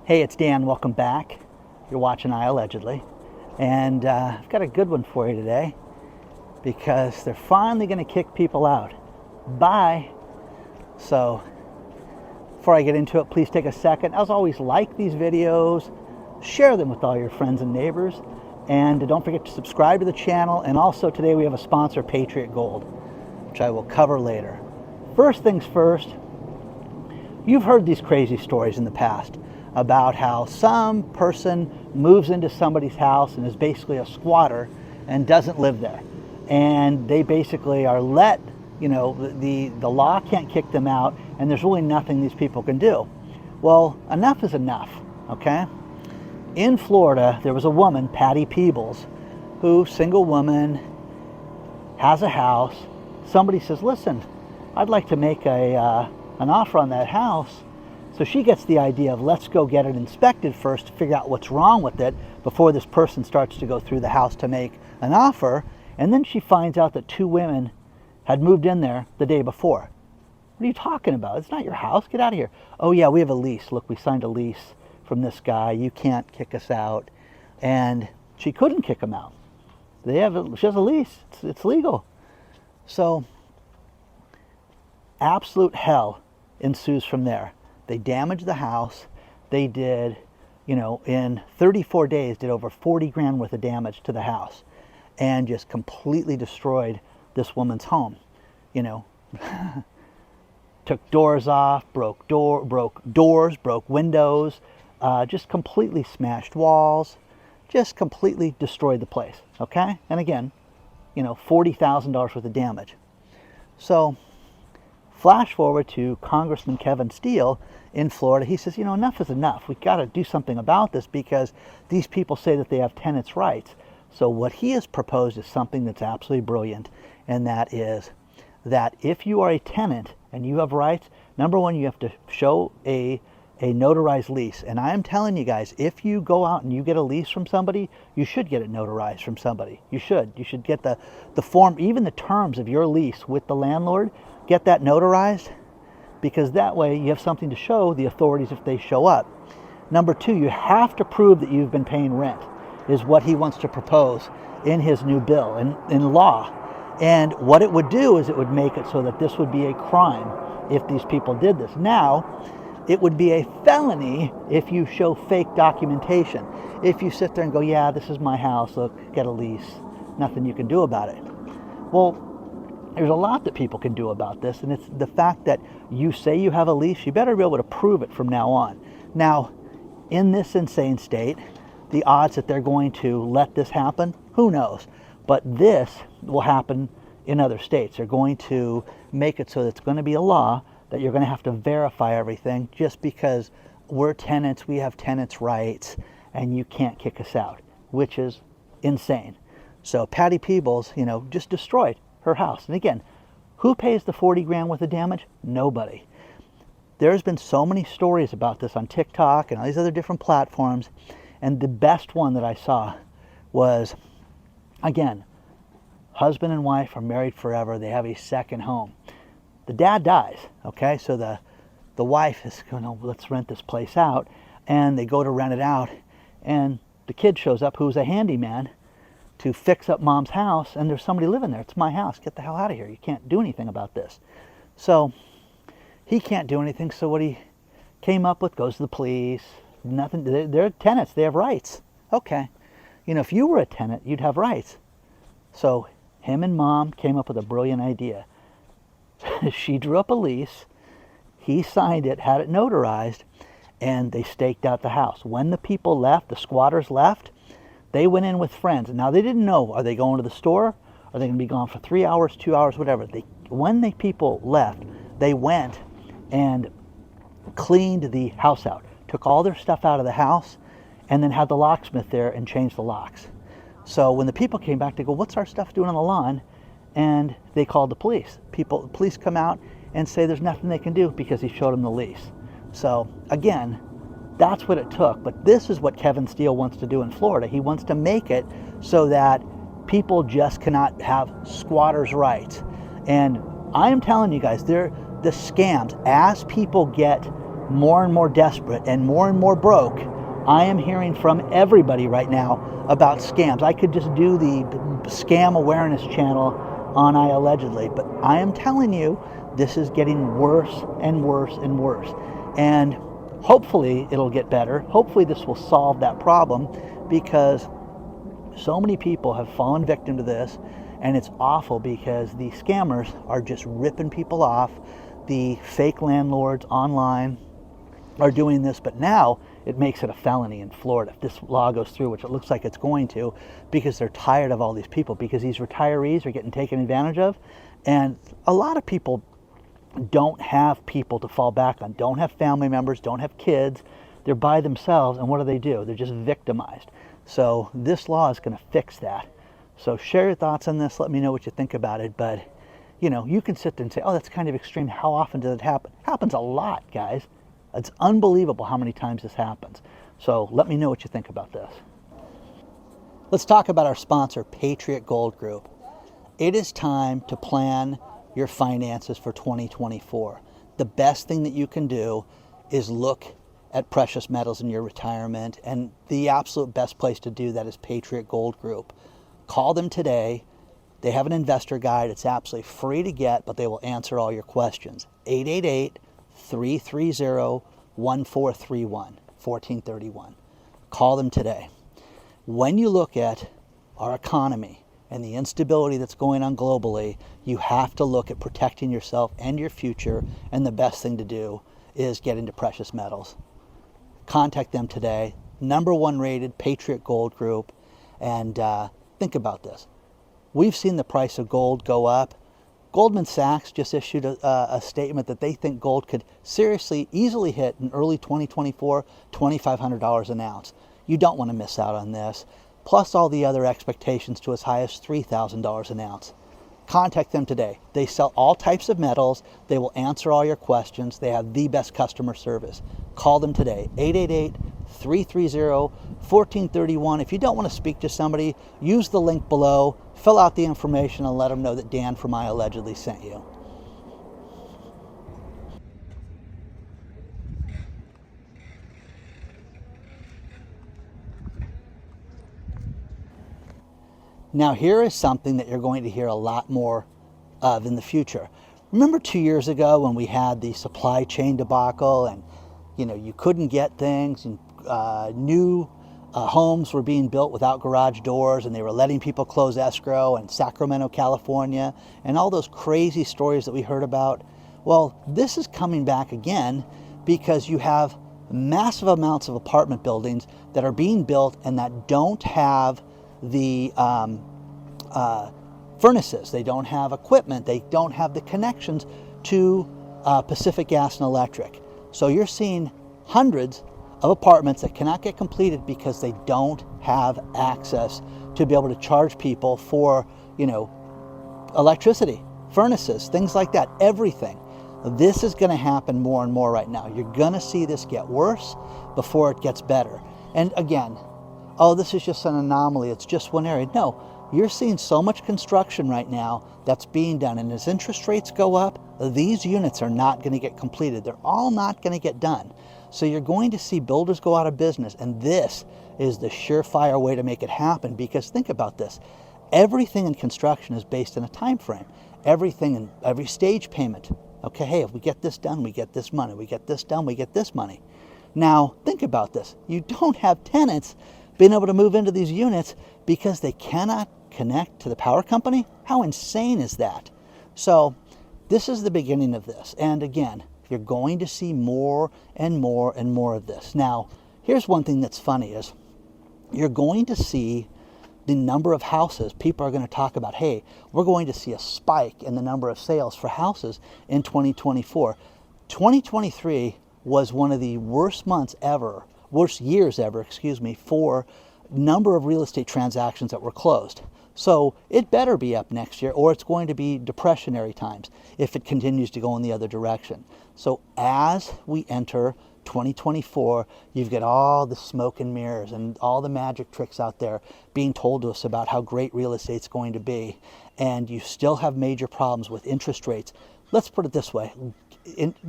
Hey, it's Dan. Welcome back. You're watching iAllegedly. And I've got a good one for you today because they're finally going to kick people out. Bye. So, before I get into it, please take a second. As always, like these videos, share them with all your friends and neighbors, and don't forget to subscribe to the channel. And also today we have a sponsor, Patriot Gold, which I will cover later. First things first, you've heard these crazy stories in the past about how some person moves into somebody's house and is basically a squatter and doesn't live there. And they basically are let, the law can't kick them out, and there's really nothing these people can do. Well, enough is enough, okay? In Florida, there was a woman, Patty Peebles, who, single woman, has a house. Somebody says, listen, I'd like to make an offer on that house. So she gets the idea of let's go get it inspected first to figure out what's wrong with it before this person starts to go through the house to make an offer. And then she finds out that two women had moved in there the day before. What are you talking about? It's not your house. Get out of here. Oh yeah, we have a lease. Look, we signed a lease from this guy. You can't kick us out. And she couldn't kick him out. She has a lease. It's legal. So absolute hell ensues from there. They damaged the house. They did, in 34 days, did over 40 grand worth of damage to the house and just completely destroyed this woman's home. Took doors off, broke doors, broke windows, just completely smashed walls, just completely destroyed the place, okay? And again, $40,000 worth of damage. So, flash forward to Congressman Kevin Steele in Florida. He says, enough is enough. We've got to do something about this because these people say that they have tenants' rights. So what he has proposed is something that's absolutely brilliant, and that is that if you are a tenant and you have rights, number one, you have to show a notarized lease. And I am telling you guys, if you go out and you get a lease from somebody, you should get it notarized from somebody. You should get the form, even the terms of your lease with the landlord, get that notarized, because that way you have something to show the authorities if they show up. Number two, you have to prove that you've been paying rent, is what he wants to propose in his new bill, in law. And what it would do is it would make it so that this would be a crime if these people did this. Now, it would be a felony if you show fake documentation. If you sit there and go, yeah, this is my house, look, get a lease, nothing you can do about it. Well, there's a lot that people can do about this, and it's the fact that you say you have a lease, you better be able to prove it from now on. Now, in this insane state, the odds that they're going to let this happen, who knows? But this will happen in other states. They're going to make it so that it's going to be a law that you're going to have to verify everything just because we're tenants, we have tenants' rights, and you can't kick us out, which is insane. So Patty Peebles, just destroyed her house. And again, who pays the 40 grand worth of damage? Nobody. There's been so many stories about this on TikTok and all these other different platforms, and the best one that I saw was, again, husband and wife are married forever. They have a second home. The dad dies, okay? So the wife is going, let's rent this place out, and they go to rent it out, and the kid shows up who's a handyman to fix up mom's house, and there's somebody living there. It's my house. Get the hell out of here. You can't do anything about this. So he can't do anything. So what he came up with, goes to the police. Nothing. They're tenants. They have rights. Okay. If you were a tenant, you'd have rights. So him and mom came up with a brilliant idea. She drew up a lease. He signed it, had it notarized, and they staked out the house. When the people left, the squatters left, they went in with friends. Now, they didn't know, are they going to the store? Are they going to be gone for 3 hours, 2 hours, whatever? When the people left, they went and cleaned the house out, took all their stuff out of the house, and then had the locksmith there and changed the locks. So when the people came back, they go, what's our stuff doing on the lawn? And they called the police. Police come out and say there's nothing they can do because he showed them the lease. So again, that's what it took. But this is what Kevin Steele wants to do in Florida. He wants to make it so that people just cannot have squatters' rights. And I am telling you guys, the scams, as people get more and more desperate and more broke. I am hearing from everybody right now about scams. I could just do the scam awareness channel on iAllegedly, but I am telling you, this is getting worse and worse and worse. And hopefully it'll get better. Hopefully this will solve that problem, because so many people have fallen victim to this, and it's awful because the scammers are just ripping people off. The fake landlords online are doing this, but now it makes it a felony in Florida if this law goes through, which it looks like it's going to, because they're tired of all these people, because these retirees are getting taken advantage of. And a lot of people don't have people to fall back on, don't have family members, don't have kids. They're by themselves, and what do? They're just victimized. So this law is going to fix that. So share your thoughts on this. Let me know what you think about it. But, you know, you can sit there and say, oh, that's kind of extreme. How often does it happen? It happens a lot, guys. It's unbelievable how many times this happens. So let me know what you think about this. Let's talk about our sponsor, Patriot Gold Group. It is time to plan your finances for 2024. The best thing that you can do is look at precious metals in your retirement, and the absolute best place to do that is Patriot Gold Group. Call them today. They have an investor guide. It's absolutely free to get, but they will answer all your questions. 888-330-1431, 1431. Call them today. When you look at our economy and the instability that's going on globally, you have to look at protecting yourself and your future, and the best thing to do is get into precious metals. Contact them today. #1 rated Patriot Gold Group. And think about this. We've seen the price of gold go up. Goldman Sachs just issued a statement that they think gold could seriously, easily hit in early 2024, $2,500 an ounce. You don't want to miss out on this. Plus all the other expectations to as high as $3,000 an ounce. Contact them today. They sell all types of metals. They will answer all your questions. They have the best customer service. Call them today. 888-330-1431. If you don't want to speak to somebody, use the link below, fill out the information, and let them know that Dan from iAllegedly sent you. Now here is something that you're going to hear a lot more of in the future. Remember 2 years ago when we had the supply chain debacle, and you couldn't get things, and new homes were being built without garage doors, and they were letting people close escrow in Sacramento, California, and all those crazy stories that we heard about? Well, this is coming back again because you have massive amounts of apartment buildings that are being built and that don't have the furnaces, they don't have equipment, they don't have the connections to Pacific Gas and Electric. So you're seeing hundreds of apartments that cannot get completed because they don't have access to be able to charge people for, electricity, furnaces, things like that, everything. This is going to happen more and more right now. You're going to see this get worse before it gets better. And again, oh, this is just an anomaly, it's just one area. No, you're seeing so much construction right now that's being done, and as interest rates go up, these units are not going to get completed. They're all not going to get done. So you're going to see builders go out of business, and this is the surefire way to make it happen, because think about this. Everything in construction is based on a time frame. Everything in every stage payment. Okay, hey, if we get this done, we get this money. We get this done, we get this money. Now, think about this. You don't have tenants being able to move into these units because they cannot connect to the power company. How insane is that? So this is the beginning of this. And again, you're going to see more and more and more of this. Now, here's one thing that's funny is you're going to see the number of houses. People are going to talk about, hey, we're going to see a spike in the number of sales for houses in 2024. 2023 was one of the worst years ever, for number of real estate transactions that were closed. So it better be up next year, or it's going to be depressionary times if it continues to go in the other direction. So as we enter 2024, you've got all the smoke and mirrors and all the magic tricks out there being told to us about how great real estate's going to be. And you still have major problems with interest rates. Let's put it this way.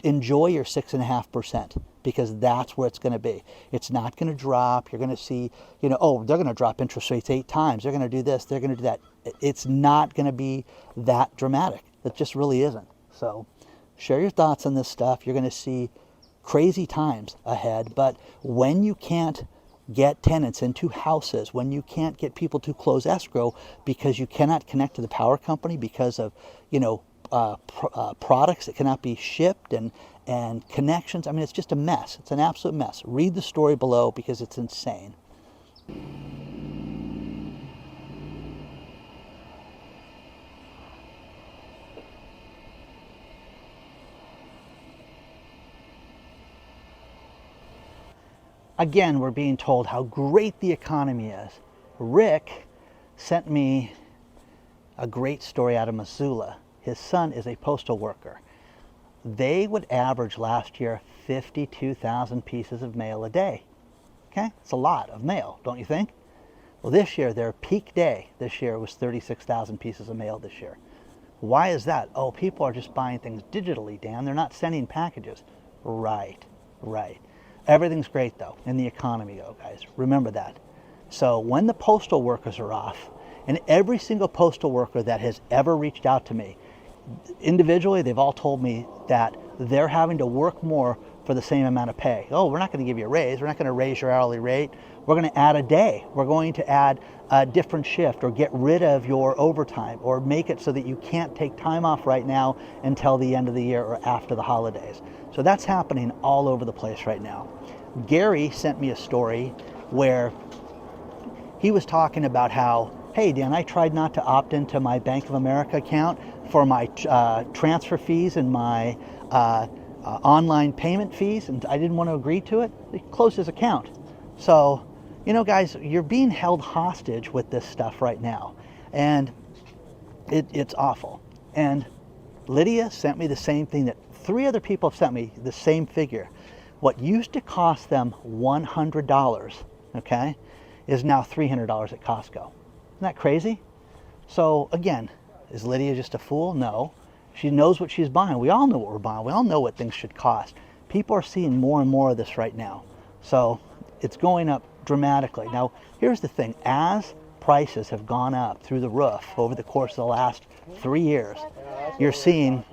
enjoy your 6.5%, because that's where it's going to be. It's not going to drop. You're going to see, oh, they're going to drop interest rates 8 times. They're going to do this. They're going to do that. It's not going to be that dramatic. It just really isn't. So share your thoughts on this stuff. You're going to see crazy times ahead. But when you can't get tenants into houses, when you can't get people to close escrow because you cannot connect to the power company because of, products that cannot be shipped and connections. I mean, it's just a mess. It's an absolute mess. Read the story below because it's insane. Again, we're being told how great the economy is. Rick sent me a great story out of Missoula. His son is a postal worker. They would average last year 52,000 pieces of mail a day. Okay, it's a lot of mail, don't you think? Well, this year, their peak day this year was 36,000 pieces of mail this year. Why is that? Oh, people are just buying things digitally, Dan. They're not sending packages. Right. Everything's great, though, in the economy, though, guys. Remember that. So when the postal workers are off, and every single postal worker that has ever reached out to me, individually, they've all told me that they're having to work more for the same amount of pay. Oh, we're not going to give you a raise. We're not going to raise your hourly rate. We're going to add a day. We're going to add a different shift or get rid of your overtime or make it so that you can't take time off right now until the end of the year or after the holidays. So that's happening all over the place right now. Gary sent me a story where he was talking about how, hey, Dan, I tried not to opt into my Bank of America account for my transfer fees and my online payment fees, and I didn't want to agree to it. He closed his account. So, guys, you're being held hostage with this stuff right now, and it's awful. And Lydia sent me the same thing that 3 other people have sent me, the same figure. What used to cost them $100, okay, is now $300 at Costco. Isn't that crazy? So again, is Lydia just a fool? No. She knows what she's buying. We all know what we're buying. We all know what things should cost. People are seeing more and more of this right now. So it's going up dramatically. Now, here's the thing. As prices have gone up through the roof over the course of the last 3 years, you're seeing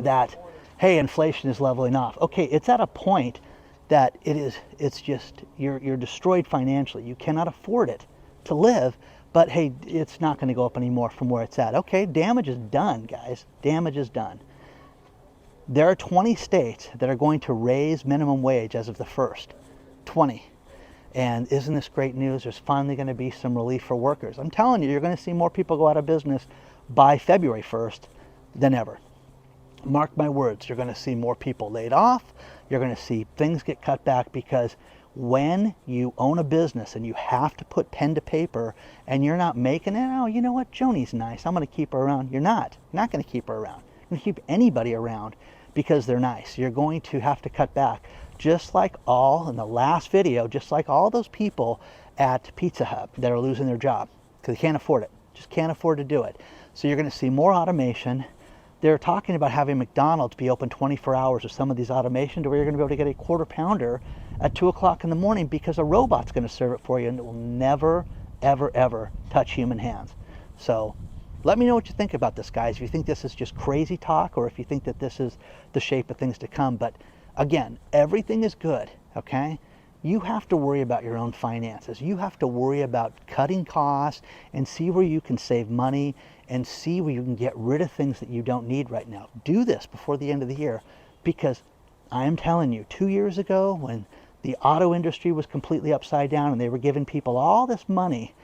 that, hey, inflation is leveling off. Okay, it's at a point that it's just, you're destroyed financially. You cannot afford it to live, but hey, it's not going to go up anymore from where it's at. Okay, damage is done, guys. Damage is done. There are 20 states that are going to raise minimum wage as of the 1st. 20. And isn't this great news? There's finally going to be some relief for workers. I'm telling you, you're going to see more people go out of business by February 1st than ever. Mark my words, you're going to see more people laid off. You're going to see things get cut back, because when you own a business and you have to put pen to paper and you're not making it, oh, you know what, Joni's nice, I'm going to keep her around. You're not going to keep her around. You're going to keep anybody around because they're nice. You're going to have to cut back. Just like all, in the last video, just like all those people at Pizza Hut that are losing their job because they can't afford it. Just can't afford to do it. So you're going to see more automation. They're talking about having McDonald's be open 24 hours with some of these automation to where you're going to be able to get a quarter pounder at 2 o'clock in the morning because a robot's going to serve it for you, and it will never, ever, ever touch human hands. So let me know what you think about this, guys. If you think this is just crazy talk or if you think that this is the shape of things to come. But again, everything is good, okay? You have to worry about your own finances. You have to worry about cutting costs and see where you can save money and see where you can get rid of things that you don't need right now. Do this before the end of the year, because I am telling you, 2 years ago when the auto industry was completely upside down and they were giving people all this money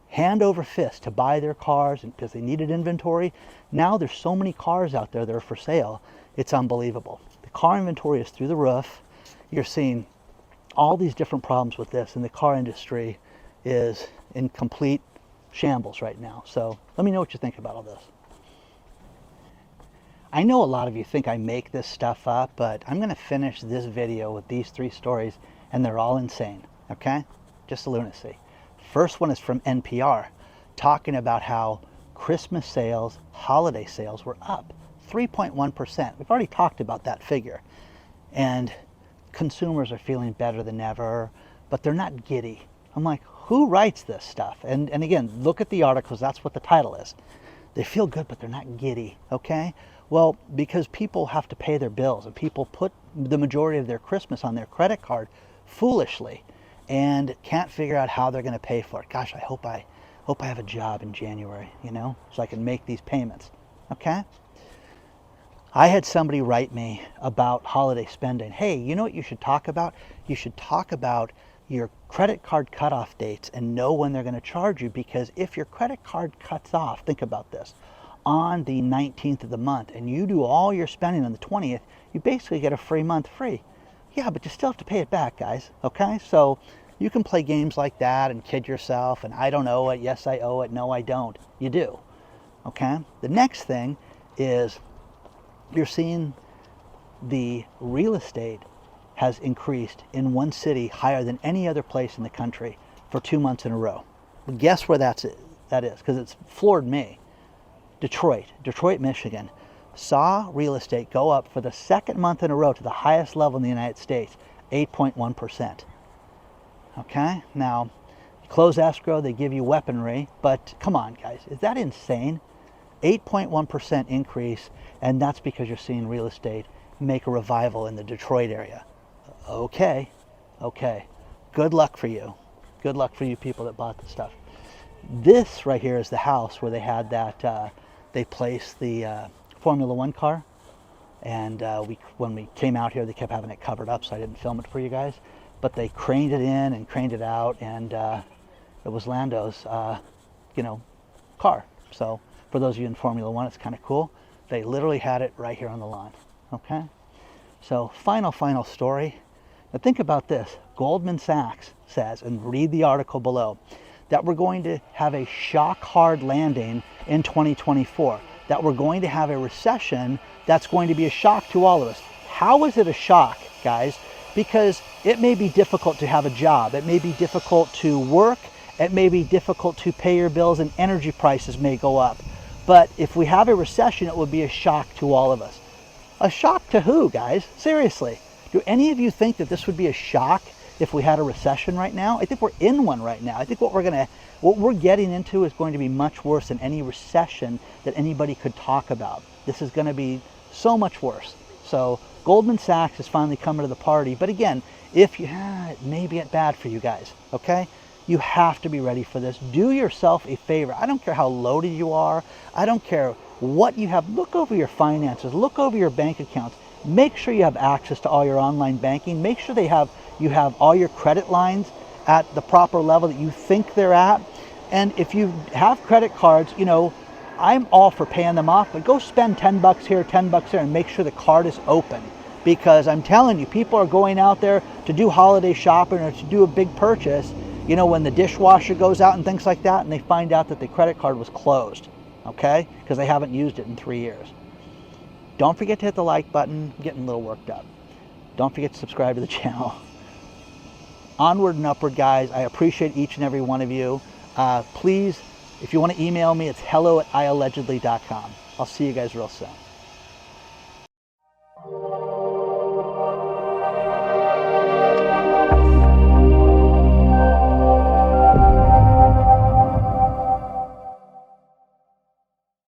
hand over fist to buy their cars and because they needed inventory, now there's so many cars out there that are for sale, it's unbelievable. The car inventory is through the roof. You're seeing all these different problems with this, and the car industry is in complete shambles right now. So let me know what you think about all this. I know a lot of you think I make this stuff up, but I'm going to finish this video with these 3 stories, and they're all insane, okay? Just lunacy. First one is from NPR, talking about how Christmas sales, holiday sales were up 3.1%. We've already talked about that figure. And consumers are feeling better than ever, but they're not giddy. I'm like, who writes this stuff? And again, look at the articles. That's what the title is. They feel good, but they're not giddy, okay? Well, because people have to pay their bills, and people put the majority of their Christmas on their credit card foolishly and can't figure out how they're going to pay for it. Gosh, I hope I have a job in January, you know, so I can make these payments, okay? I had somebody write me about holiday spending. Hey, you know what you should talk about? You should talk about your credit card cutoff dates and know when they're going to charge you, because if your credit card cuts off, think about this, on the 19th of the month and you do all your spending on the 20th, you basically get a free month free. Yeah, but you still have to pay it back, guys, okay? So you can play games like that and kid yourself and I don't owe it, yes I owe it, no I don't. You do, okay? The next thing is you're seeing the real estate has increased in one city higher than any other place in the country for 2 months in a row. Well, guess where that is? Because it's floored me. Detroit, Michigan, saw real estate go up for the second month in a row to the highest level in the United States, 8.1%. Okay, now, close escrow, they give you weaponry, but come on, guys, is that insane? 8.1% increase, and that's because you're seeing real estate make a revival in the Detroit area. Okay. Good luck for you. Good luck for you people that bought the stuff. This right here is the house where they had that, they placed the Formula One car, and when we came out here, they kept having it covered up, so I didn't film it for you guys. But they craned it in and craned it out, and it was Lando's, car. So for those of you in Formula One, it's kind of cool. They literally had it right here on the lawn. Okay. So final story. Now think about this. Goldman Sachs says, and read the article below, that we're going to have a shock hard landing in 2024, that we're going to have a recession that's going to be a shock to all of us. How is it a shock, guys? Because it may be difficult to have a job, it may be difficult to work, it may be difficult to pay your bills, and energy prices may go up. But if we have a recession, it would be a shock to all of us. A shock to who, guys? Seriously. Do any of you think that this would be a shock if we had a recession right now? I think we're in one right now. I think what we're getting into is going to be much worse than any recession that anybody could talk about. This is going to be so much worse. So Goldman Sachs is finally coming to the party. But again, if you, it may get bad for you guys, okay? You have to be ready for this. Do yourself a favor. I don't care how loaded you are. I don't care what you have. Look over your finances. Look over your bank accounts. Make sure you have access to all your online banking. Make sure you have all your credit lines at the proper level that you think they're at. And if you have credit cards, I'm all for paying them off, but go spend 10 bucks here, 10 bucks there, and make sure the card is open. Because I'm telling you, people are going out there to do holiday shopping or to do a big purchase, when the dishwasher goes out and things like that, and they find out that the credit card was closed, okay? Because they haven't used it in 3 years. Don't forget to hit the like button. I'm getting a little worked up. Don't forget to subscribe to the channel. Onward and upward, guys. I appreciate each and every one of you. Please, if you want to email me, it's hello@iallegedly.com. I'll see you guys real soon.